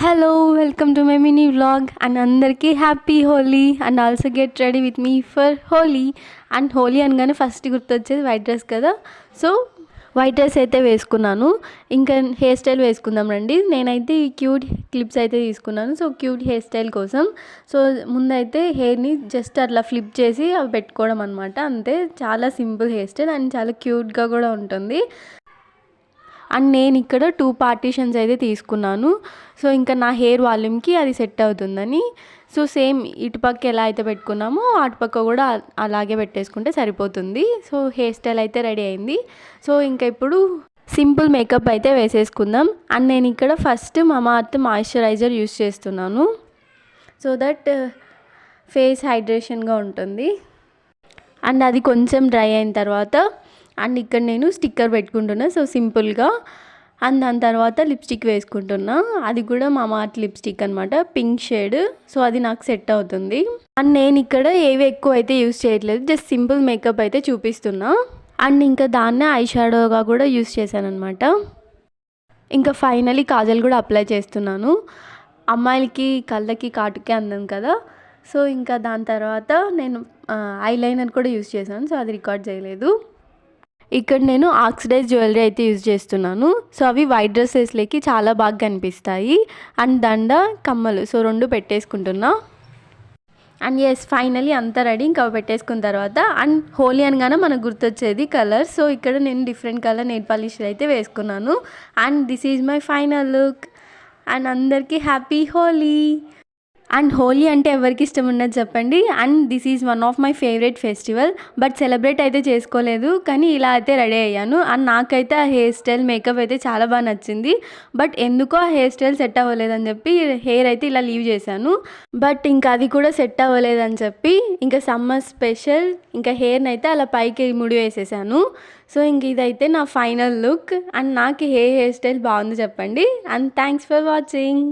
Hello, welcome to my mini vlog and andarki happy Holi and also get ready with me for Holi. And Holi అనగానే first గుర్తొచ్చేది white dress కదా. So white dress అయితే వేసుకున్నాను. ఇంకా hair style వేసుకుందాం రండి. నేనైతే ఈ క్యూట్ క్లిప్స్ అయితే తీసుకున్నాను. సో క్యూట్ హెయిర్ స్టైల్ కోసం సో ముందైతే హెయిర్ని జస్ట్ అట్లా ఫ్లిప్ చేసి అవి పెట్టుకోవడం అనమాట. అంతే, చాలా సింపుల్ హెయిర్ స్టైల్ అండ్ చాలా క్యూట్గా కూడా ఉంటుంది. అండ్ నేను ఇక్కడ 2 పార్టీషన్స్ అయితే తీసుకున్నాను. సో ఇంకా నా హెయిర్ వాల్యూమ్కి అది సెట్ అవుతుందని. సో సేమ్ ఇటుపక్క ఎలా అయితే పెట్టుకున్నామో అటుపక్క కూడా అలాగే పెట్టేసుకుంటే సరిపోతుంది. సో హెయిర్ స్టైల్ అయితే రెడీ అయింది. సో ఇంకా ఇప్పుడు సింపుల్ మేకప్ అయితే వేసేసుకుందాం. అండ్ నేను ఇక్కడ ఫస్ట్ మామాఅర్త్ మాయిశ్చరైజర్ యూస్ చేస్తున్నాను. సో దట్ ఫేస్ హైడ్రేషన్గా ఉంటుంది. అండ్ అది కొంచెం డ్రై అయిన తర్వాత అండ్ ఇక్కడ నేను స్టిక్కర్ పెట్టుకుంటున్నా. సో సింపుల్గా. అండ్ దాని తర్వాత లిప్స్టిక్ వేసుకుంటున్నా. అది కూడా మామాఅర్త్ లిప్స్టిక్ అనమాట, పింక్ షేడ్. సో అది నాకు సెట్ అవుతుంది. అండ్ నేను ఇక్కడ ఏవి ఎక్కువ అయితే యూస్ చేయట్లేదు, జస్ట్ సింపుల్ మేకప్ అయితే చూపిస్తున్నా. అండ్ ఇంకా దాన్నే ఐ షాడోగా కూడా యూస్ చేశాను అనమాట. ఇంకా ఫైనలీ కాజల్ కూడా అప్లై చేస్తున్నాను. అమ్మాయిలకి కళ్ళకి కాటుకే అందం కదా. సో ఇంకా దాని తర్వాత నేను ఐలైనర్ కూడా యూస్ చేశాను. సో అది రికార్డ్ చేయలేదు. ఇక్కడ నేను ఆక్సిడైజ్ జ్యువెలరీ అయితే యూజ్ చేస్తున్నాను. సో అవి వైట్ డ్రెస్సెస్లోకి చాలా బాగా కనిపిస్తాయి. అండ్ దండ, కమ్మలు, సో 2 పెట్టేసుకుంటున్నా. అండ్ ఎస్, ఫైనలీ అంతా రెడీ. ఇంకా పెట్టేసుకున్న తర్వాత అండ్ హోలీ అనగానే మనకు గుర్తొచ్చేది కలర్. సో ఇక్కడ నేను డిఫరెంట్ కలర్ నెయిల్ పాలిష్ అయితే వేసుకున్నాను. And this is my final look. And అందరికీ హ్యాపీ హోలీ. అండ్ హోలీ అంటే ఎవరికి ఇష్టం ఉండదు చెప్పండి. And this is one of my favourite festival. But celebrate అయితే చేసుకోలేదు, కానీ ఇలా అయితే రెడీ అయ్యాను. అండ్ నాకైతే ఆ హెయిర్ స్టైల్, మేకప్ అయితే చాలా బాగా నచ్చింది. బట్ ఎందుకో ఆ హెయిర్ స్టైల్ సెట్ అవ్వలేదని చెప్పి హెయిర్ అయితే ఇలా లీవ్ చేశాను. బట్ ఇంకా అది కూడా సెట్ అవ్వలేదని చెప్పి ఇంకా సమ్మర్ స్పెషల్ ఇంకా హెయిర్ని అయితే అలా పైకి ముడి వేసేసాను. సో ఇంక ఇదైతే నా ఫైనల్ లుక్. అండ్ నాకు హెయిర్ స్టైల్ బాగుంది చెప్పండి. And thanks for watching.